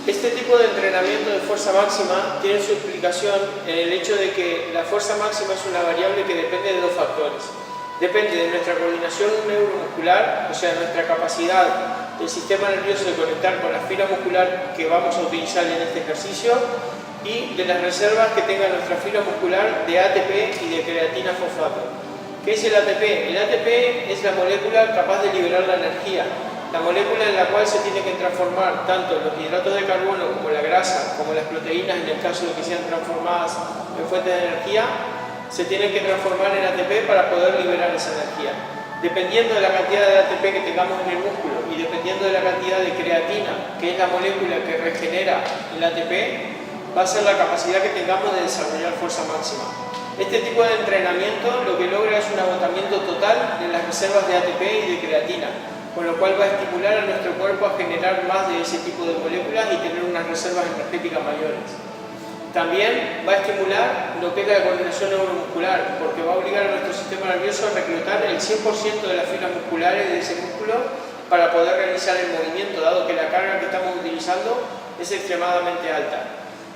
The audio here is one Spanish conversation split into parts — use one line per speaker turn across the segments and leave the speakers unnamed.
Este tipo de entrenamiento de fuerza máxima tiene su explicación en el hecho de que la fuerza máxima es una variable que depende de dos factores. Depende de nuestra coordinación neuromuscular, o sea, nuestra capacidad del sistema nervioso de conectar con la fibra muscular que vamos a utilizar en este ejercicio, y de las reservas que tenga nuestra fibra muscular de ATP y de creatina fosfato. ¿Qué es el ATP? El ATP es la molécula capaz de liberar la energía, la molécula en la cual se tiene que transformar tanto los hidratos de carbono como la grasa, como las proteínas, en el caso de que sean transformadas en fuentes de energía, se tienen que transformar en ATP para poder liberar esa energía. Dependiendo de la cantidad de ATP que tengamos en el músculo y dependiendo de la cantidad de creatina, que es la molécula que regenera el ATP, va a ser la capacidad que tengamos de desarrollar fuerza máxima. Este tipo de entrenamiento lo que logra es un agotamiento total de las reservas de ATP y de creatina, con lo cual va a estimular a nuestro cuerpo a generar más de ese tipo de moléculas y tener unas reservas energéticas mayores. También va a estimular lo que es la coordinación neuromuscular, porque va a obligar a nuestro sistema nervioso a reclutar el 100% de las fibras musculares de ese músculo para poder realizar el movimiento, dado que la carga que estamos utilizando es extremadamente alta.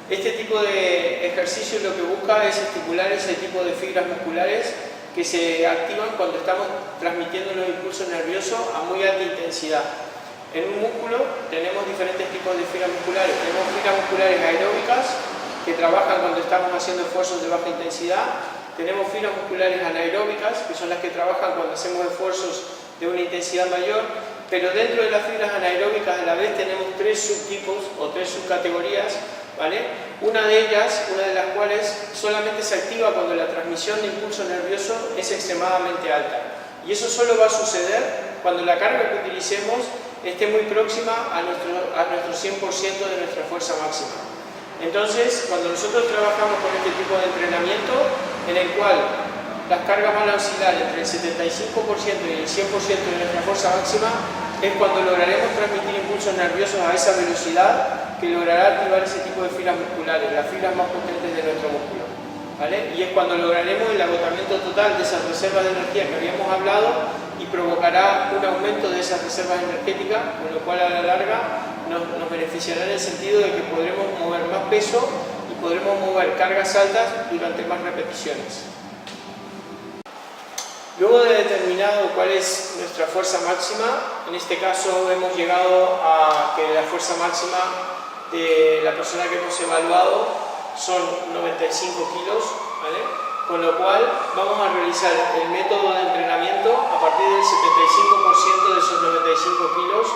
Este tipo de ejercicio lo que busca es estimular ese tipo de fibras musculares que se activan cuando estamos transmitiendo los impulsos nerviosos a muy alta intensidad. En un músculo tenemos diferentes tipos de fibras musculares. Tenemos fibras musculares aeróbicas que trabajan cuando estamos haciendo esfuerzos de baja intensidad. Tenemos fibras musculares anaeróbicas, que son las que trabajan cuando hacemos esfuerzos de una intensidad mayor. Pero dentro de las fibras anaeróbicas a la vez tenemos tres subtipos o tres subcategorías, ¿vale? Una de ellas, una de las cuales solamente se activa cuando la transmisión de impulso nervioso es extremadamente alta. Y eso solo va a suceder cuando la carga que utilicemos esté muy próxima a nuestro 100% de nuestra fuerza máxima. Entonces, cuando nosotros trabajamos con este tipo de entrenamiento, en el cual las cargas van a oscilar entre el 75% y el 100% de nuestra fuerza máxima, es cuando lograremos transmitir impulsos nerviosos a esa velocidad que logrará activar ese tipo de fibras musculares, las fibras más potentes de nuestro músculo, ¿vale? Y es cuando lograremos el agotamiento total de esas reservas de energía que habíamos hablado y provocará un aumento de esas reservas energéticas, con lo cual a la larga nos beneficiará en el sentido de que podremos mover más peso y podremos mover cargas altas durante más repeticiones. Luego de determinado cuál es nuestra fuerza máxima, en este caso hemos llegado a que la fuerza máxima de la persona que hemos evaluado son 95 kilos, ¿vale? Con lo cual vamos a realizar el método de entrenamiento a partir del 75% de esos 95 kilos,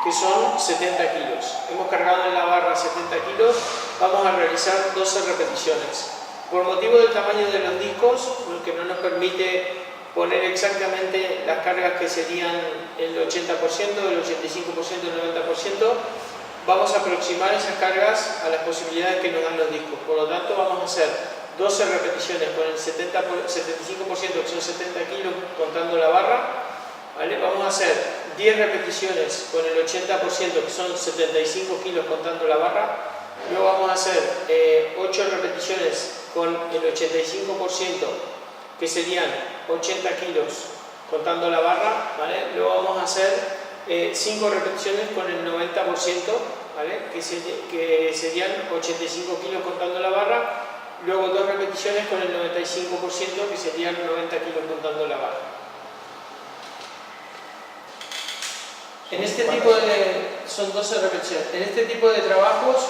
que son 70 kilos. Hemos cargado en la barra 70 kilos, vamos a realizar 12 repeticiones. Por motivo del tamaño de los discos, lo que no nos permite poner exactamente las cargas que serían el 80%, el 85%, el 90%, vamos a aproximar esas cargas a las posibilidades que nos dan los discos. Por lo tanto, vamos a hacer 12 repeticiones con el 75%, que son 70 kilos contando la barra, ¿vale? Vamos a hacer 10 repeticiones con el 80%, que son 75 kilos contando la barra. Luego vamos a hacer 8 repeticiones con el 85%, que serían 80 kilos contando la barra, ¿vale? Luego vamos a hacer 5 repeticiones con el 90%, ¿vale? que serían 85 kilos contando la barra. Luego 2 repeticiones con el 95%, que serían 90 kilos contando la barra. En este tipo de... son 12 repeticiones. En este tipo de trabajos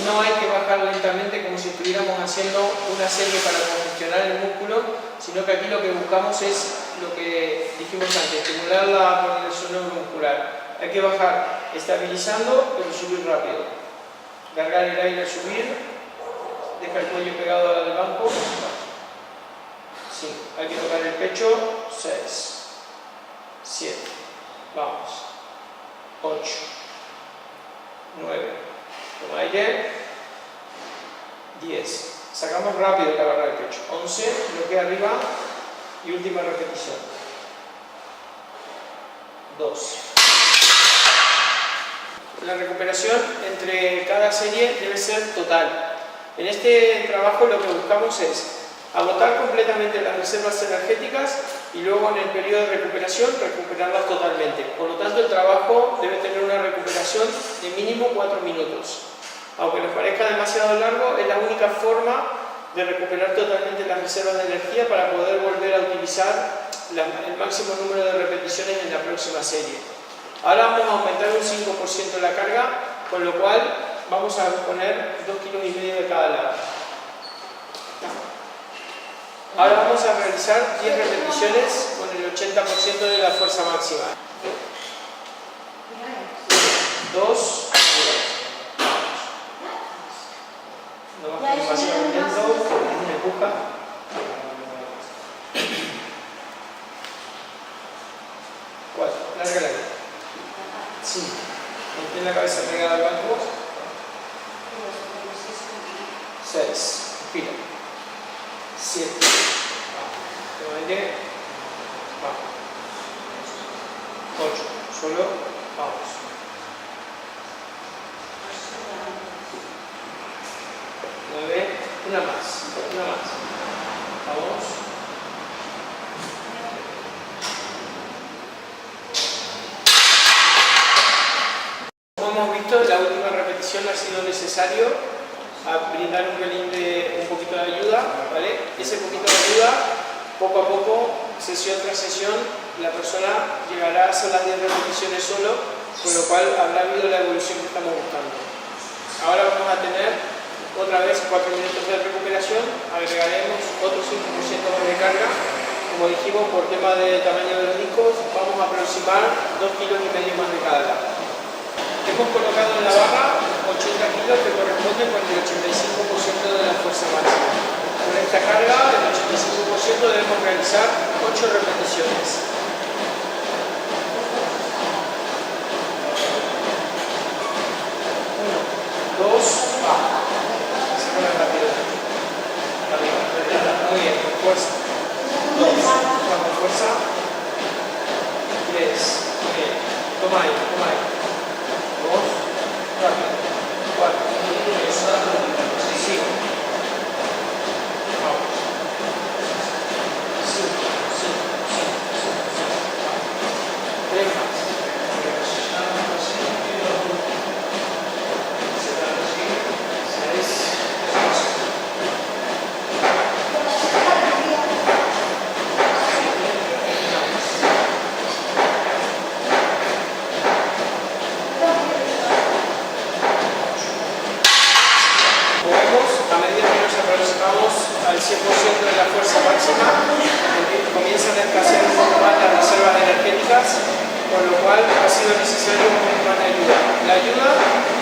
no hay que bajar lentamente como si estuviéramos haciendo una serie para congestionar el músculo, sino que aquí lo que buscamos es lo que dijimos antes, estimular la coordinación neuromuscular. Hay que bajar estabilizando, pero subir rápido. Cargar el aire al subir, deja el cuello pegado al banco. 5. Hay que tocar el pecho. 6, 7, vamos. 8, 9. Toma aire. 10. Sacamos rápido la barra del pecho. 11. Bloquea arriba. Y última repetición. 2. la recuperación entre cada serie debe ser total. En este trabajo lo que buscamos es agotar completamente las reservas energéticas y luego en el periodo de recuperación recuperarlas totalmente. Por lo tanto, el trabajo debe tener una recuperación de mínimo 4 minutos. Aunque nos parezca demasiado largo, es la única forma de recuperar totalmente las reservas de energía para poder volver a utilizar el máximo número de repeticiones en la próxima serie. Ahora vamos a aumentar un 5% la carga, con lo cual vamos a poner 2,5 kilos de cada lado. Ahora vamos a realizar 10 repeticiones con el 80% de la fuerza máxima. 2, no más demasiado lento, empuja. 4, larga. 5, mantén la cabeza pegada al banco. 6, respira. 7, nuevamente, vamos. 8, solo, vamos. 9, una más, vamos. Como hemos visto, la última repetición ha sido necesario a brindar un poquito de ayuda, ¿vale? Ese poquito de ayuda, poco a poco, sesión tras sesión, la persona llegará a hacer las 10 repeticiones solo, con lo cual habrá habido la evolución que estamos buscando. Ahora vamos a tener otra vez 4 minutos de recuperación, agregaremos otro 5% más de carga. Como dijimos, por tema de tamaño de los discos, vamos a aproximar 2,5 kilos más de cada lado. Hemos colocado en la barra 80 kilos que corresponden con el 85% de la fuerza máxima. Con esta carga, el 85% debemos realizar 8 repeticiones. 1, 2, va. Se pone rápido. Muy bien, con fuerza. 2, con fuerza. 3, bien. Toma ahí. 2, rápido. 4, 5. Vamos. 5. 3 más. 6. Al 100% de la fuerza máxima, comienzan a escasear un poco más las reservas energéticas, con lo cual ha sido necesario un poco más de ayuda. La ayuda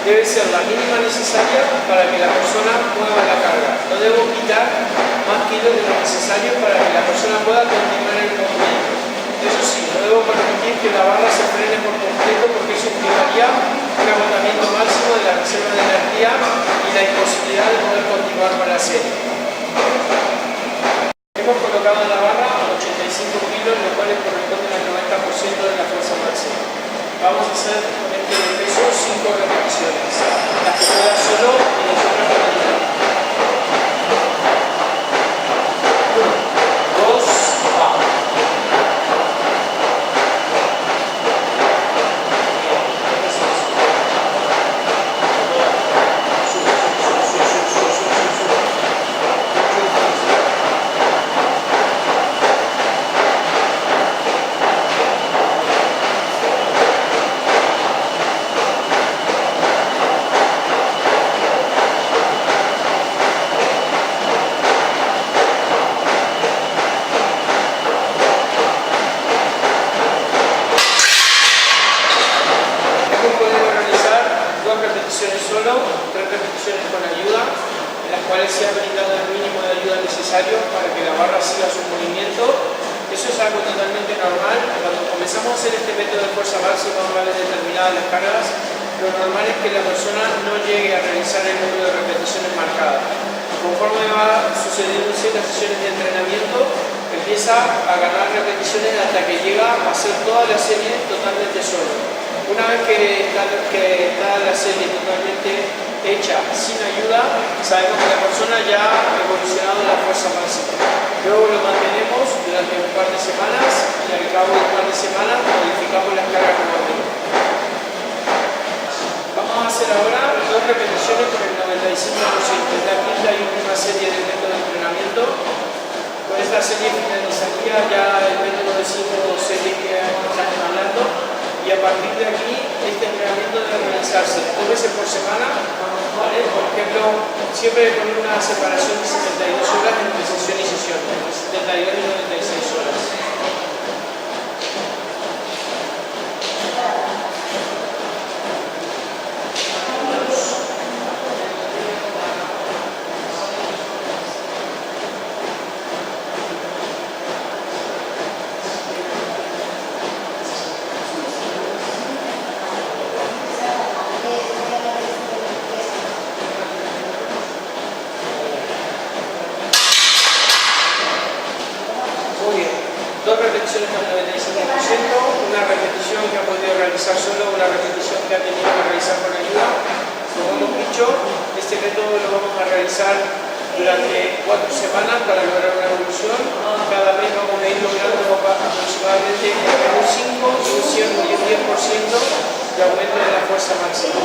debe ser la mínima necesaria para que la persona mueva la carga. No debo quitar más kilos de lo necesario para que la persona pueda continuar el movimiento. Eso sí, no debo permitir que la barra se frene por completo porque eso implicaría un agotamiento máximo de la reserva de energía y la imposibilidad de poder continuar con la serie. Hemos colocado en la barra 85 kilos, los cuales corresponden al 90% de la fuerza máxima. Vamos a hacer con este peso 5 repeticiones, las que pueda solo y las otras con ayuda. 1, 2, va. Solo, 3 repeticiones con ayuda, en las cuales se ha brindado el mínimo de ayuda necesario para que la barra siga su movimiento. Eso es algo totalmente normal. Cuando comenzamos a hacer este método de fuerza máxima una vez determinadas las cargas, lo normal es que la persona no llegue a realizar el número de repeticiones marcadas. Conforme va sucediendo en ciertas sesiones de entrenamiento, empieza a ganar repeticiones hasta que llega a hacer toda la serie totalmente solo. Una vez que está serie totalmente hecha sin ayuda, sabemos que la persona ya ha evolucionado la fuerza máxima. Luego lo mantenemos durante un par de semanas y al cabo de un par de semanas modificamos las cargas nuevamente. Vamos a hacer ahora 2 repeticiones con el 95%. Es la quinta y última serie del método de entrenamiento. Con esta serie finalizaría ya el método de 5 series que estamos hablando, y a partir de aquí este entrenamiento debe realizarse 2 veces por semana, ¿vale? Por ejemplo, siempre con una separación de 72 horas entre sesión y sesión, entre 72 y 96 horas. Muy bien, 2 repeticiones al 97%, una repetición que ha podido realizar solo, una repetición que ha tenido que realizar con ayuda. Como hemos dicho, este método lo vamos a realizar durante 4 semanas para lograr una evolución. Cada mes vamos a ir logrando aproximadamente entre un 5 y un 10% de aumento de la fuerza máxima.